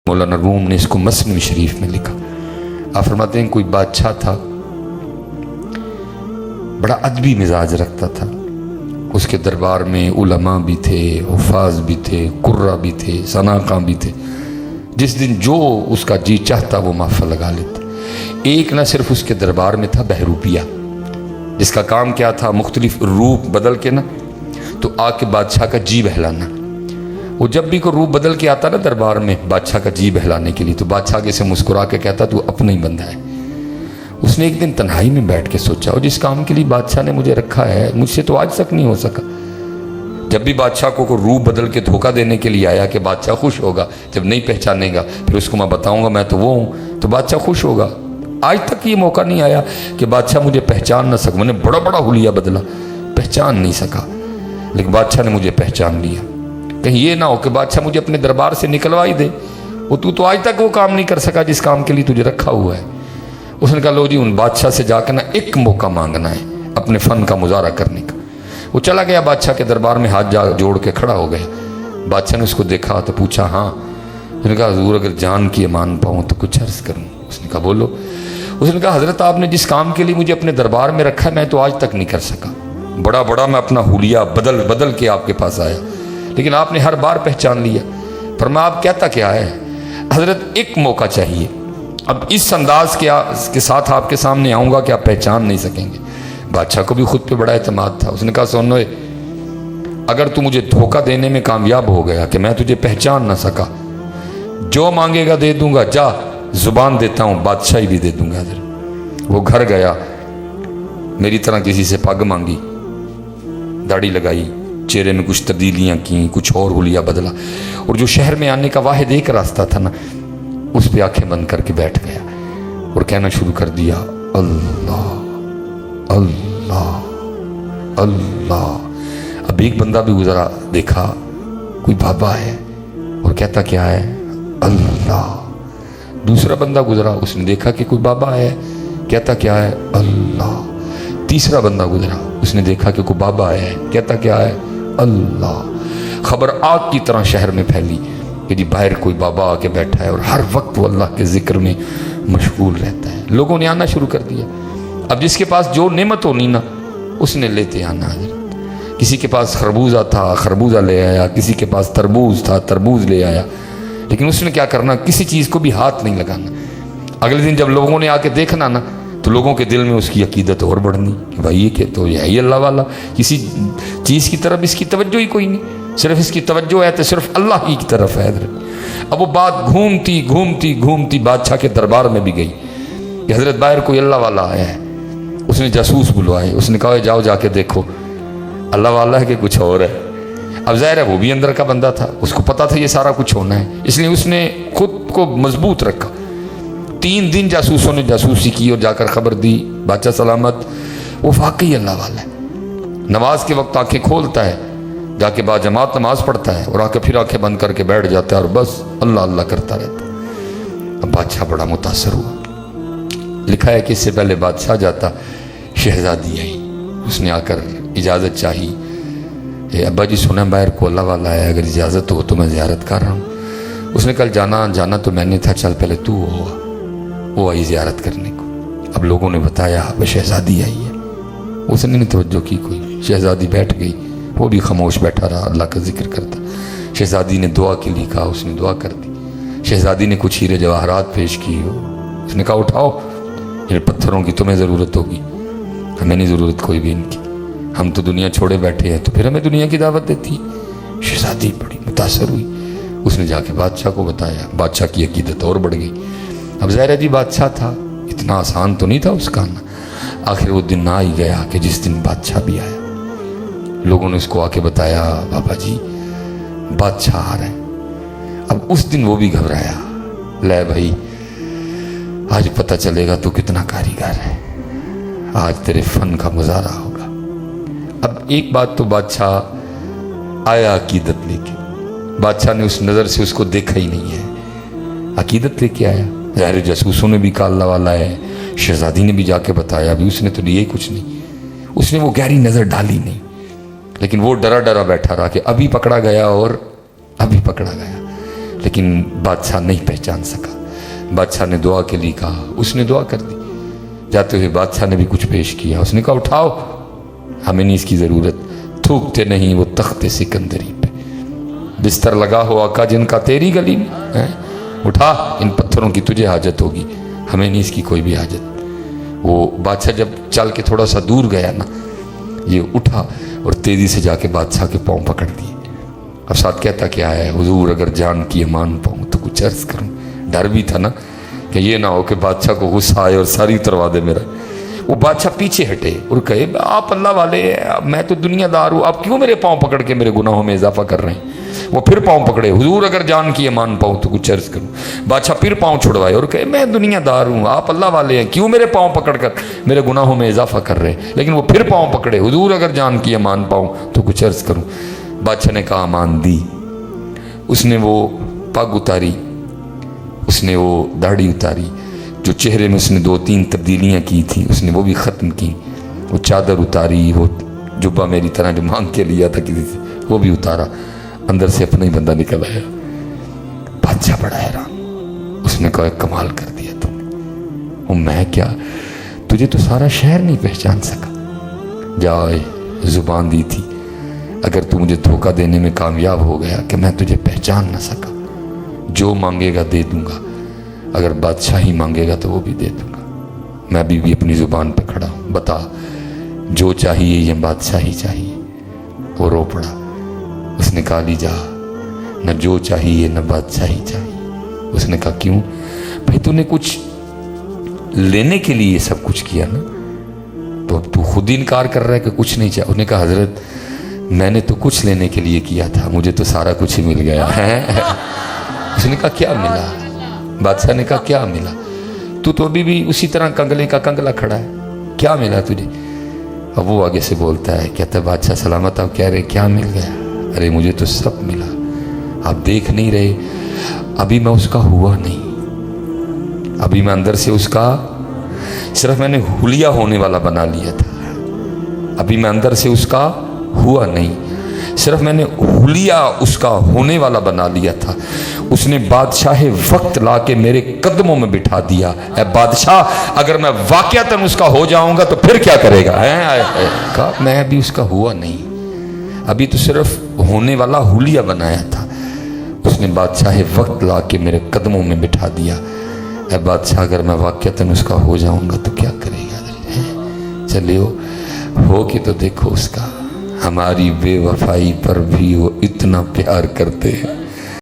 मौलाना room ने इसको मसनवी शरीफ में लिखा। आप फरमाते हैं कोई बादशाह था, बड़ा अदबी मिजाज रखता था। उसके दरबार में उलमा भी थे, हुफाज भी थे, कुर्रा भी थे, सनाका भी थे। जिस दिन जो उसका जी चाहता वो महफिल लगा लेता। एक न सिर्फ उसके दरबार में था बहरूपिया, जिसका काम क्या था, मुख्तलिफ रूप बदल के ना तो आके बादशाह का जी बहलाना। वो जब भी कोई रूप बदल के आता ना दरबार में बादशाह का जी बहलाने के लिए, तो बादशाह के से मुस्कुरा के कहता तू अपना ही बंदा है। उसने एक दिन तन्हाई में बैठ के सोचा, और जिस काम के लिए बादशाह ने मुझे रखा है मुझसे तो आज तक नहीं हो सका। जब भी बादशाह को रूप बदल के धोखा देने के लिए आया कि बादशाह खुश होगा, जब नहीं पहचानेगा फिर उसको मैं बताऊंगा मैं तो वो हूँ, तो बादशाह खुश होगा। आज तक ये मौका नहीं आया कि बादशाह मुझे पहचान ना सका। मैंने बड़ा बड़ा हुलिया बदला, पहचान नहीं सका, लेकिन बादशाह ने मुझे पहचान लिया। कहीं ये ना हो कि बादशाह मुझे अपने दरबार से निकलवा ही दे, वो तू तो आज तक वो काम नहीं कर सका जिस काम के लिए तुझे रखा हुआ है। उसने कहा लो जी, उन बादशाह से जाकर ना एक मौका मांगना है अपने फ़न का मुजाहरा करने का। वो चला गया बादशाह के दरबार में, हाथ जोड़ के खड़ा हो गया। बादशाह ने उसको देखा तो पूछा हाँ। उसने कहा हुजूर अगर जान की मान पाऊँ तो कुछ अर्ज़ करूँ। उसने कहा बोलो। उसने कहा हज़रत आपने जिस काम के लिए मुझे अपने दरबार में रखा है मैं तो आज तक नहीं कर सका। बड़ा बड़ा मैं अपना हुलिया बदल बदल के आपके पास आया, लेकिन आपने हर बार पहचान लिया। फरमाया आप कहता क्या है हज़रत, एक मौका चाहिए। अब इस अंदाज के साथ आपके सामने आऊँगा कि आप पहचान नहीं सकेंगे। बादशाह को भी खुद पे बड़ा एतमाद था। उसने कहा सुनो, अगर तू मुझे धोखा देने में कामयाब हो गया कि मैं तुझे पहचान ना सका, जो मांगेगा दे दूंगा, जा जुबान देता हूँ बादशाही भी दे दूंगा। वो घर गया, मेरी तरह किसी से पग मांगी, दाढ़ी लगाई, चेहरे में कुछ तब्दीलियाँ की, कुछ और हुलिया बदला, और जो शहर में आने का वाहिद एक रास्ता था ना उस पर आंखें बंद करके बैठ गया और कहना शुरू कर दिया अल्लाह अल्लाह अल्लाह। अब एक बंदा भी गुजरा, देखा कोई बाबा है और कहता क्या है अल्लाह। दूसरा बंदा गुजरा, उसने देखा कि कोई बाबा है, कहता क्या है अल्लाह। तीसरा बंदा गुजरा, उसने देखा कि कोई बाबा है, कहता क्या है अल्लाह। खबर आग की तरह शहर में फैली कि जी बाहर कोई बाबा आके बैठा है और हर वक्त वो अल्लाह के जिक्र में मशगूल रहता है। लोगों ने आना शुरू कर दिया। अब जिसके पास जो नेमत होनी ना उसने लेते आना। किसी के पास खरबूजा था, खरबूजा ले आया, किसी के पास तरबूज था, तरबूज ले आया, लेकिन उसने क्या करना, किसी चीज़ को भी हाथ नहीं लगाना। अगले दिन जब लोगों ने आके देखना ना तो लोगों के दिल में उसकी अकीदत और बढ़नी कि भाई ये क्या, तो यही अल्लाह वाला, किसी चीज़ की तरफ इसकी तवज्जो ही कोई नहीं, सिर्फ इसकी तवज्जो है तो सिर्फ अल्लाह ही की तरफ है। अब वो बात घूमती घूमती घूमती बादशाह के दरबार में भी गई कि हज़रत बाहर कोई अल्लाह वाला आया है। उसने जासूस बुलवाए, उसने कहा जाओ जाके देखो अल्लाह वाला है कि कुछ और है। अब ज़ाहिर है वो भी अंदर का बंदा था, उसको पता था ये सारा कुछ होना है, इसलिए उसने खुद को मजबूत रखा। 3 दिन जासूसों ने जासूसी की और जाकर खबर दी बादशाह सलामत, वो वाकई अल्लाह वाला है। नमाज के वक्त आंखें खोलता है, जाके बाजमात नमाज पढ़ता है और आके फिर आंखें बंद करके बैठ जाता है और बस अल्लाह अल्लाह करता रहता है। अब बादशाह बड़ा मुतासर हुआ। लिखा है कि इससे पहले बादशाह जाता, शहजादी आई, उसने आकर इजाज़त चाही। अब्बा जी सुना बाहर को अल्लाह वाला है, अगर इजाज़त हो तो मैं ज़ियारत कर रहा हूँ। उसने कल जाना तो मैंने था, चल पहले तू हो। वो आई ज़ियारत करने को। अब लोगों ने बताया वह शहजादी आई है। उसने नहीं तवज्जो की कोई, शहजादी बैठ गई, वो भी खामोश बैठा रहा, अल्लाह का जिक्र करता। शहजादी ने दुआ के लिए कहा, उसने दुआ कर दी। शहजादी ने कुछ हीरे जवाहरात पेश की, उसने कहा उठाओ, इन पत्थरों की तुम्हें ज़रूरत होगी, हमें नहीं ज़रूरत कोई भी इनकी, हम तो दुनिया छोड़े बैठे हैं, तो फिर हमें दुनिया की दावत देती। शहजादी बड़ी मुतासर हुई, उसने जाके बादशाह को बताया। बादशाह की अकीदत और बढ़ गई। अब ज़ाहिर जी बादशाह था, इतना आसान तो नहीं था उसका आना। आखिर वो दिन आ ही गया कि जिस दिन बादशाह भी आया। लोगों ने उसको आके बताया बाबा जी बादशाह आ रहे हैं। अब उस दिन वो भी घबराया, ले भाई आज पता चलेगा तू कितना कारीगर है, आज तेरे फन का मुजाहरा होगा। अब एक बात तो बादशाह आया अकीदत लेके, बादशाह ने उस नज़र से उसको देखा ही नहीं है, अकीदत लेके आया। ज़ाहिर जासूसों ने भी कहा अल्लाह वाला है, शहजादी ने भी जाके बताया, अभी उसने तो लिए कुछ नहीं, उसने वो गहरी नज़र डाली नहीं, लेकिन वो डरा डरा बैठा रहा कि अभी पकड़ा गया और अभी पकड़ा गया। लेकिन बादशाह नहीं पहचान सका। बादशाह ने दुआ के लिए कहा, उसने दुआ कर दी। जाते हुए बादशाह ने भी कुछ पेश किया, उसने कहा उठाओ, हमें नहीं इसकी ज़रूरत। थूकते नहीं वो तख्ते सिकंदरी पे, बिस्तर लगा हो आका जिनका तेरी गली में है, उठा, इन पत्थरों की तुझे हाजत होगी, हमें नहीं इसकी कोई भी हाजत। वो बादशाह जब चल के थोड़ा सा दूर गया ना, ये उठा और तेज़ी से जाके बादशाह के पाँव पकड़ दिए। अब साथ कहता क्या है, हुजूर अगर जान की अमान पाऊँ तो कुछ अर्ज़ करूँ। डर भी था ना कि ये ना हो कि बादशाह को गुस्सा आए और सारी उतरवा दे मेरा। वो बादशाह पीछे हटे और कहे, आप अल्लाह वाले हैं, मैं तो दुनियादार हूँ, आप क्यों मेरे पाँव पकड़ के मेरे गुनाहों में इजाफा कर रहे हैं। वो फिर पाँव पकड़े, हुजूर अगर जान की अमान पाऊँ तो कुछ अर्ज़ करूँ। बादशाह फिर पाँव छुड़वाए और कहे, मैं दुनियादार हूँ, आप अल्लाह वाले हैं, क्यों मेरे पाँव पकड़ कर मेरे गुनाहों में इजाफा कर रहे हैं। लेकिन वो फिर पाँव पकड़े, हुजूर अगर जान की अमान पाऊँ तो कुछ अर्ज़ करूँ। बादशाह ने कहा अमान दी। उसने वो पग उतारी, उसने वो दाढ़ी उतारी, जो चेहरे में उसने 2-3 तब्दीलियाँ की थी उसने वो भी ख़त्म की। वो चादर उतारी, वो जुब्बा मेरी तरह जो मांग के लिया था किसी से वो भी उतारा। अंदर से अपना ही बंदा निकल आया। बादशाह बड़ा हैरान, उसने कहा कमाल कर दिया तुमने। वो मैं क्या, तुझे तो सारा शहर नहीं पहचान सका। जाए जुबान दी थी, अगर तू मुझे धोखा देने में कामयाब हो गया कि मैं तुझे पहचान ना सका, जो मांगेगा दे दूंगा, अगर बादशाह ही मांगेगा तो वो भी दे दूंगा। मैं अभी भी अपनी ज़ुबान पे खड़ा हूँ, बता जो चाहिए या बादशाह ही चाहिए। वो रो पड़ा। उसने कहा ली जा, न जो चाहिए न बादशाह ही चाहिए। उसने कहा क्यों भाई, तूने कुछ लेने के लिए सब कुछ किया ना, तो अब तू खुद ही इनकार कर रहा है कि कुछ नहीं चाहिए। उसने कहा हजरत मैंने तो कुछ लेने के लिए किया था, मुझे तो सारा कुछ ही मिल गया है। उसने कहा क्या मिला? बादशाह ने कहा क्या मिला, तू तो अभी भी उसी तरह कंगले का कंगला खड़ा है, क्या मिला तुझे? अब वो आगे से बोलता है, कहता है बादशाह सलामत, आप कह रहे क्या मिल गया? अरे मुझे तो सब मिला, आप देख नहीं रहे, अभी मैं उसका हुआ नहीं, अभी मैं अंदर से उसका सिर्फ मैंने हुलिया होने वाला बना लिया था, अभी मैं अंदर से उसका हुआ नहीं, सिर्फ मैंने हुलिया उसका होने वाला बना लिया था। उसने बादशाह वक्त ला के मेरे कदमों में बिठा दिया। ऐ बादशाह अगर मैं वाकयातन उसका हो जाऊंगा तो फिर क्या करेगा? कहा मैं अभी उसका हुआ नहीं, अभी तो सिर्फ होने वाला हुलिया बनाया था। उसने बादशाह वक्त ला के मेरे कदमों में बिठा दिया। ऐ बादशाह अगर मैं वाकयातन उसका हो जाऊंगा तो क्या करेगा? चलियो हो के तो देखो उसका, हमारी बेवफाई पर भी वो इतना प्यार करते हैं।